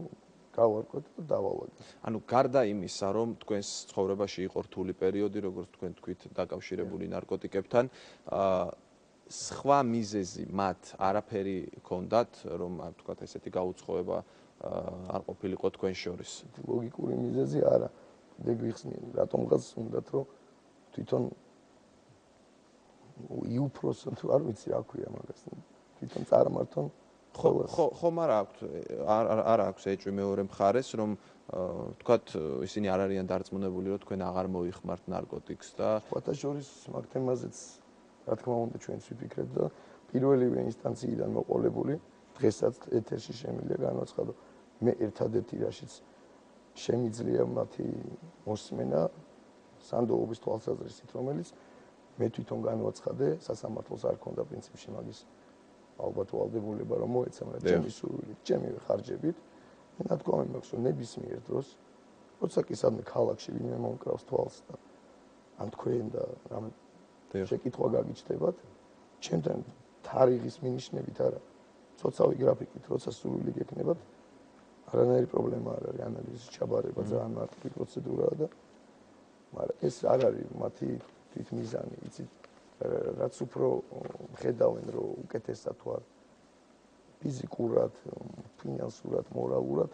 [SPEAKER 4] გავარკვეთ და დავალაგეთ.
[SPEAKER 1] ანუ გარდა იმისა, რომ თქვენს ცხოვრებაში იყო რთული პერიოდი, როგორც თქვენ თქვით, დაკავშირებული ნარკოტიკებთან, სხვა მიზეზი მათ არაფერი ჰქონდათ, რომ თქვათ ესეთი გაუცხოება არ ყოფილიყო თქვენ შორის?
[SPEAKER 4] ლოგიკური მიზეზი არა. დეგიხსნიან, რატომღაც უნდათ რომ თვითონ იუფროს თუ არ ვიცი რა ქვია მაგას. თვითონ წარმართონ
[SPEAKER 1] ხომ არ აქვს ეჭვი მეორე მხარეს, რომ თქვათ ისინი არ არიან დარწმუნებული, რომ თქვენ აღარ მოიხმართ ნარკოტიკს და
[SPEAKER 4] სხვათა შორის მაგ თემაზეც რა თქმა უნდა ჩვენც ვიფიქრეთ და პირველივე ინსტანციიდან მოყოლებული დღესაც ეთერში შემიძლია განვაცხადო. მე ერთადერთი რაშიც შემიძლია მათი მოსმენა სანდოობის თვალსაზრისით, რომელიც მე თვითონ განვაცხადე, სასამართლოს არ ქონდა პრინციპში მაგის ალბათ ვალდებულება რომ მოეცა, მაგრამ ჩემი სურვილით, ჩემივე ხარჯებით, მე ნათქვამი მაქვს, რომ ნებისმიერ დროს, როცა კი სადმე ქალაქში ვინმე მომკრავს თვალს და ან თქვენ და რამე შეკითხვა გაგიჩნდებათ, ჩემთან თარიღის მინიშნებით არა, სოციალური გრაფიკით, როცა სურვილი გექნებათ, არანაირი პრობლემა არ არის, ანალიზის ჩაბარება ძალიან მარტივი პროცედურაა და მაგრამ ეს არ არის მათი თვითმიზანი, იცით, რაც უფრო ხედავენ, რომ უკეთესად თუ არ ფიზიკურად, ფინანსურად, მორალურად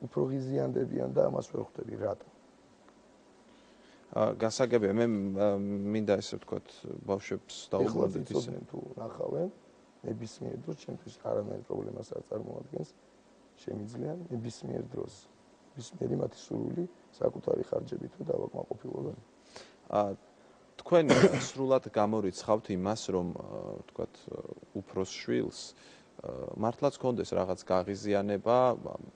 [SPEAKER 4] უფრო ღიზიანდებიან და ამას ვერ ხვდები რატომ.
[SPEAKER 1] გასაგებია, მე მინდა ესე ვთქვათ, ბავშვებს დაუბრუნდეთ ისე
[SPEAKER 4] თუ ნახავენ, ნებისმიერ დროს ჩემთვის არანაირ პრობლემას არ წარმოადგენს. შემიძლია ნებისმიერ დროს ნებისმიერი მათი სურვილი საკუთარი ხარჯებით თუ დავაკმაყოფილოთ.
[SPEAKER 1] თქვენ სრულად გამორიცხავთ იმას, რომ ვთქვათ, უფროს შვილს მართლაც კონდეს რაღაც გაღიზიანება,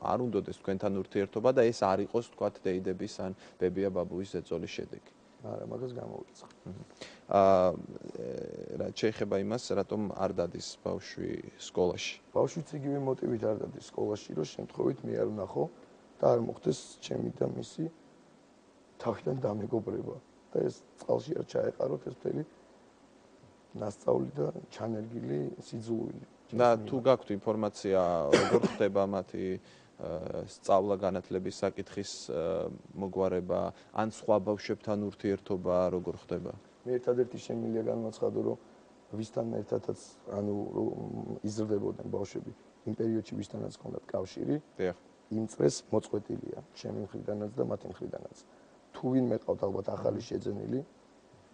[SPEAKER 1] არ უნდოდეს თქვენთან ურთიერთობა და ეს არ იყოს ვთქვათ დეიდების ან ბებია ბაბუის ზეწოლის შედეგი.
[SPEAKER 4] არა, მაგას გამოვიწყავ.
[SPEAKER 1] რაც შეეხება იმას, რატომ არ დადის ბავშვი სკოლაში?
[SPEAKER 4] ბავშვიც იგივე მოტივით არ დადის სკოლაში, რომ შემთხვევით მე არ ვნახო და არ მოხდეს ჩემი და მისი თავიდან დამეგობრება და ეს წყალში არ ჩაეყაროთ ეს მთელი ნასწავლი და ჩანერგილი სიძულვილი.
[SPEAKER 1] და თუ გაქვთ ინფორმაცია, როგორ ხდება მათი სწავლა განათლების საკითხის მოგვარება, ან სხვა ბავშვებთან ურთიერთობა როგორ ხდება?
[SPEAKER 4] მე ერთადერთი შემიძლია განვაცხადო, რომ ვისთან ერთადაც, ანუ იზრდებოდნენ ბავშვები, იმ პერიოდში ვისთანაც ჰქონდათ კავშირი, იმ წრეს მოწყვეტილია, ჩემი მხრიდანაც და მათი მხრიდანაც. თუ ვინმე ყავთ ალბათ ახალი შეძენილი,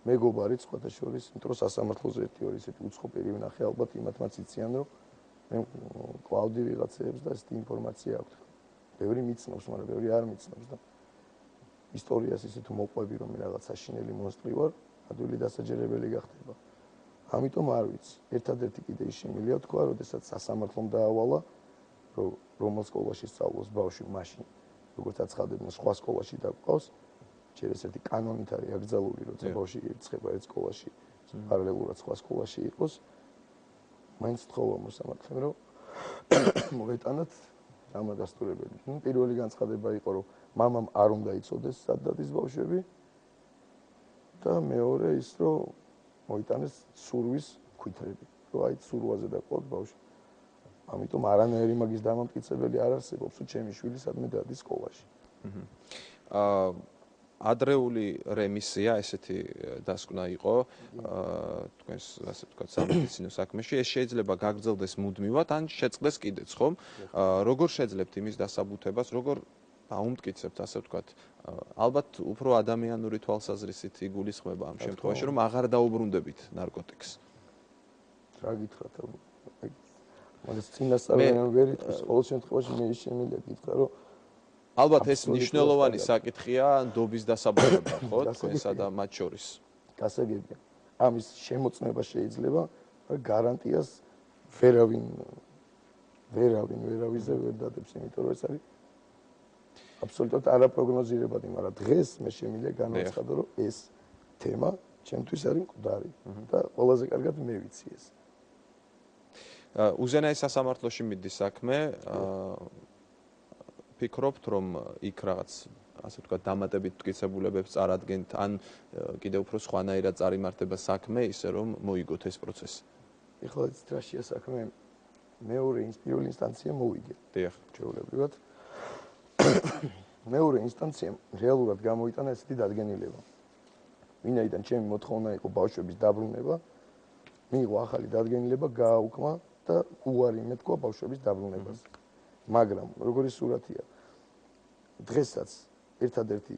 [SPEAKER 4] მეგობარიც სხვათა შორის, იმიტომ რომ სასამართლოზე ერთი-ორი ისეთი უცხოპერი ვნახე, ალბათ იმათმაც იციან, რომ მე კლავდი ვიღაცებს და ესეთი ინფორმაცია აქვს. ბევრი მიცნობს, მაგრამ ბევრი არ მიცნობს და ისტორიას ისე თუ მოყვები, რომ მე რაღაც საშინელი მონსტრი ვარ, ადვილი დასაჯერებელი გახდება. ამიტომ არ ვიცი. ერთადერთი კიდე ის შემიძლია თქვა, როდესაც სასამართლომ დაავალა, რომ რომელ სკოლაში სწავლობს ბავშვი, მაშინ როგორც აცხადებდნენ, სხვა სკოლაში დაგვყავს. ჯერ ესეთი კანონით არის აკრძალული, როცა ბავშვი ირიცხება ერთ სკოლაში, პარალელურად სხვა სკოლაში იყოს. მაინც თხოვა მოსამართლემ, რომ მოეტანათ რამადასტურებელი. ნუ პირველი განცხადება იყო, რომ მამამ არ უნდა იცოდეს, სად დადის ბავშვები. და მეორე ის, რომ მოიტანეს სურვის ქვითრები, რომ აი სურვაზე დაყოთ ბავშვი. ამიტომ არანაირი მაგის დამამტკიცებელი არ არსებობს, თუ ჩემი შვილი სადმე დადის სკოლაში.
[SPEAKER 1] ადრეული რემისია ესეთი დასკვნა იყო თქვენს ასე ვთქვათ სამედიცინო საქმეში, ეს შეიძლება გაგრძელდეს მუდმივად ან შეწყდეს კიდეც, ხომ? როგორ შეძლებთ იმის დასაბუთებას, როგორ დაუმტკიცებთ, ასე ვთქვათ, ალბათ უფრო ადამიანური თვალსაზრისით იგულისხმება ამ შემთხვევაში, რომ აღარ დაუბრუნდებით ნარკოტიკს.
[SPEAKER 4] რა გითხრათ, მაგას წინასწარ ვერ იტყვის, ყოველ შემთხვევაში მე ის შემიძლია გითხრა, რომ
[SPEAKER 1] ალბათ ეს მნიშვნელოვანი საკითხია ნდობის დასაბუთება, ხო, თქვენსა და მათ შორის.
[SPEAKER 4] გასაგებია. ამის შემოწმება შეიძლება, მაგრამ გარანტიას ვერავინ ვერავიზე ვერ დადებს, იმიტომ რომ ეს არის აბსოლუტურად არაპროგნოზირებადი, მაგრამ დღეს მე შემიძლია განვაცხადო, რომ ეს თემა ჩემთვის არის მკვდარი და ყველაზე კარგად მე ვიცი ეს.
[SPEAKER 1] უზენაეს სასამართლოში მიდის საქმე, ფიქრობთ, რომ იქ რაღაც ასე ვთქვათ, დამატებით მტკიცებულებებს წარადგენთ, ან კიდევ უფრო სხვანაირად წარიმართება საქმე, ისე რომ მოიგოთ ეს პროცესი.
[SPEAKER 4] ეხლა იცით რა შეა საქმე, მეორე პირველი ინსტანცია მოვიგე.
[SPEAKER 1] დიახ,
[SPEAKER 4] ჩვეულებრივად. მეორე ინსტანციამ რეალურად გამოიტანა ესეთი დადგენილება. ვინაიდან ჩემი მოთხოვნა იყო ბავშვების დაბრუნება, მიიღო ახალი დადგენილება, გააუქმა და უარი მეთქვა ბავშვების დაბრუნებას. მაგრამ როგორი სურათია? დღესაც ერთადერთი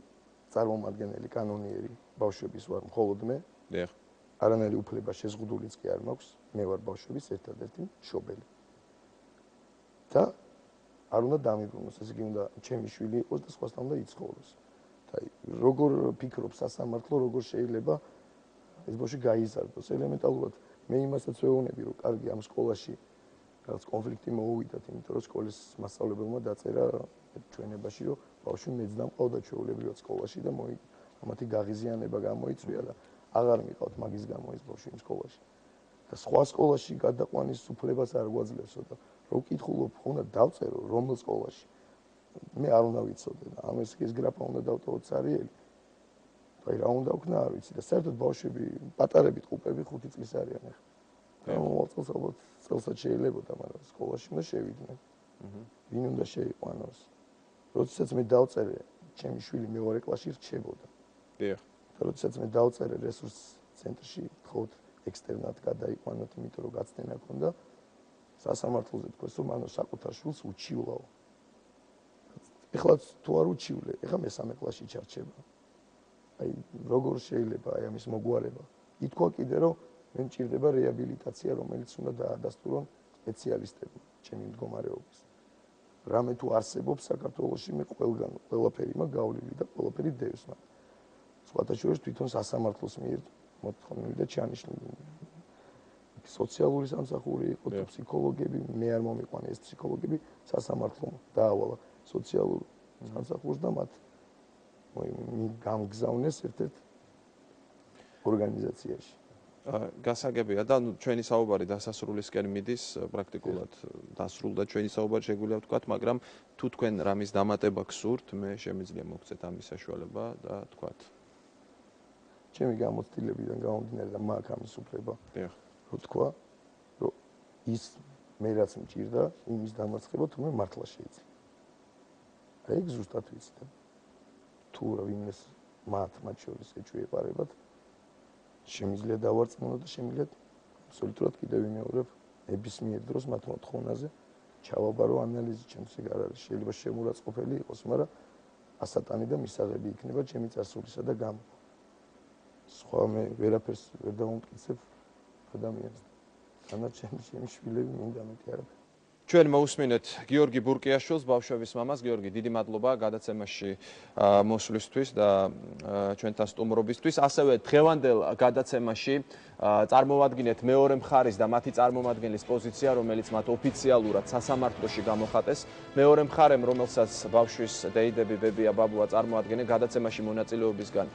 [SPEAKER 4] წარმომადგენელი კანონიერი ბავშვების ვარ მხოლოდ მე.
[SPEAKER 1] დიახ.
[SPEAKER 4] არანაირი უფლება შეზღუდულიც კი არ მაქვს. მე ვარ ბავშვების ერთადერთი მშობელი. და არ უნდა დამიბრუნოს, ესე იგი უნდა ჩემი შვილი იყოს და სხვასთან უნდა იცხოვროს. და როგორ ფიქრობ სასამართლო, როგორ შეიძლება ეს ბავშვი გაიზარდოს? ელემენტარულად მე იმასაც ვეუბნები, რომ კარგი ამ სკოლაში რაღაც კონფლიქტი მოუვიდათ, იმიტომ რომ სკოლის მასწავლებელმა დაწერა ჩვენებაში, რომ ბავშვი მეძნამ ყავდა ჩვეულებრივად სკოლაში და ამათი გაღიზიანება გამოიწვია და აღარ მიყავთ მაგის გამო ეს ბავშვი იმ სკოლაში. და სხვა სკოლაში გადაყვანის უფლებას არ გვაძლევსო და რო ვკითხულობ, უნდა დავწერო რომელ სკოლაში. მე არ უნდა ვიცოდე და ამას ეს გრაფა უნდა დავტოვოთ სარიელი. აი რა უნდა ვქნა არ ვიცი და საერთოდ ბავშვები პატარებით ყუპები 5 წლის არიან ახლა. და მოწელს ალბათ წელსაც შეიძლებოდა, მაგრამ სკოლაში უნდა შევიდნენ. ვინ უნდა შეიყვანოს? როდესაც მე დავწერე, ჩემი შვილი მეორე კლასში რჩებოდა.
[SPEAKER 1] დიახ.
[SPEAKER 4] და როდესაც მე დავწერე რესურს ცენტრში, თხოვთ ექსტერნად გადაიყვანოთ, იმიტომ რომ გაცდენა ქონდა, სასამართლოზე თქვეს, რომ ანუ საკუთარ შვილს უჩივლაო. ეხლა თუ არ უჩივლე, ეხლა მესამე კლასში ჩარჩება. აი როგორ შეიძლება აი ამის მოგვარება? ითქვა კიდე რომ მე მჭირდება რეაბილიტაცია, რომელიც უნდა დაადასტურონ სპეციალისტებმა ჩემი მდგომარეობის. რამე თუ არსებობს საქართველოში, მე ყველაფერი მაქვს გავლილი და ყველაფერი დევს მაგ. სხვათა შორის თვითონ სასამართლოს მიერ მოთხოვნილი და ჩანიშნული. სოციალური სამსახური იყო და ფსიქოლოგები, მე არ მომიყვანე ეს ფსიქოლოგები სასამართლომ დაავალა სოციალურ სამსახურს და მათ გამგზავნეს ერთ-ერთ ორგანიზაციაში.
[SPEAKER 1] გასაგებია და ჩვენი საუბარი დასასრულისკენ მიდის, პრაქტიკულად დასრულდა ჩვენი საუბარი შეგვიძლია ვთქვათ, მაგრამ თუ თქვენ რამის დამატება გსურთ, მე შემიძლია მოგცეთ ამის საშუალება და თქვათ.
[SPEAKER 4] ჩემი გამოცდილებიდან გამომდინარე და მაქვს ამის უფლება.
[SPEAKER 1] დიახ.
[SPEAKER 4] რო თქვა, რომ ის მე რაც მჭირდა, იმის დამარცხება თუმე მართლა შეიძლება. აი ეგ ზუსტად ვიცი და თუ ვინმეს მათ შორის ეჭვიეპარებათ, შემიძლია დავარწმუნო და შემიძლია აბსოლუტურად კიდევ ვიმეორებ ნებისმიერ დროს მათ მოთხოვნაზე ჩავაბარო ანალიზი, ჩემს ეგ არ არის. შეიძლება შემურაცხყოფელი იყოს, მაგრამ ასატანი და მისაღები იქნება ჩემი წარსულისა და გამო. სხვა მე ვერაფერს ვერ დავუმტკიცებ ადამიანს. განაჩენი ჩემი შვილები მინდა მეტი არაფერი.
[SPEAKER 1] ჩვენ მოусმინეთ გიორგი ბურკიაშვილს, ბავშვების მამას. გიორგი, დიდი მადლობა გადაცემაში მოსვლისთვის და ჩვენთან სტუმრობისთვის. ასევე დღევანდელ გადაცემაში წარმოვადგინეთ მეორე მხარის და მათი წარმომადგენლის პოზიცია, რომელიც მათ ოფიციალურად სასამართლოში გამოხატეს. მეორე მხარემ, რომელსაც ბავშვის დეიდები, ბებია, ბაბუა წარმოადგენენ, გადაცემაში მონაწილეობისგან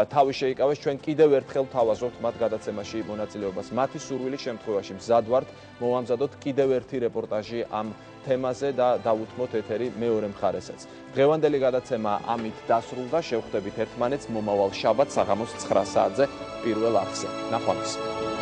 [SPEAKER 1] თავი შეიკავეს. ჩვენ კიდევ ერთხელ თავაზობთ მათ გადაცემაში მონაწილეობას. მათი სურვილის შემთხვევაში მზად ვართ მოვამზადოთ კიდევ ერთი რეპორტაჟი ამ თემაზე და დავუთმოთ ეთერი მეორე მხარესაც. დღევანდელი გადაცემა ამით დასრულდა. შევხვდებით ერთმანეთს მომავალ შაბათს საღამოს 9 საათზე პირველ არხზე. ნახვამდის.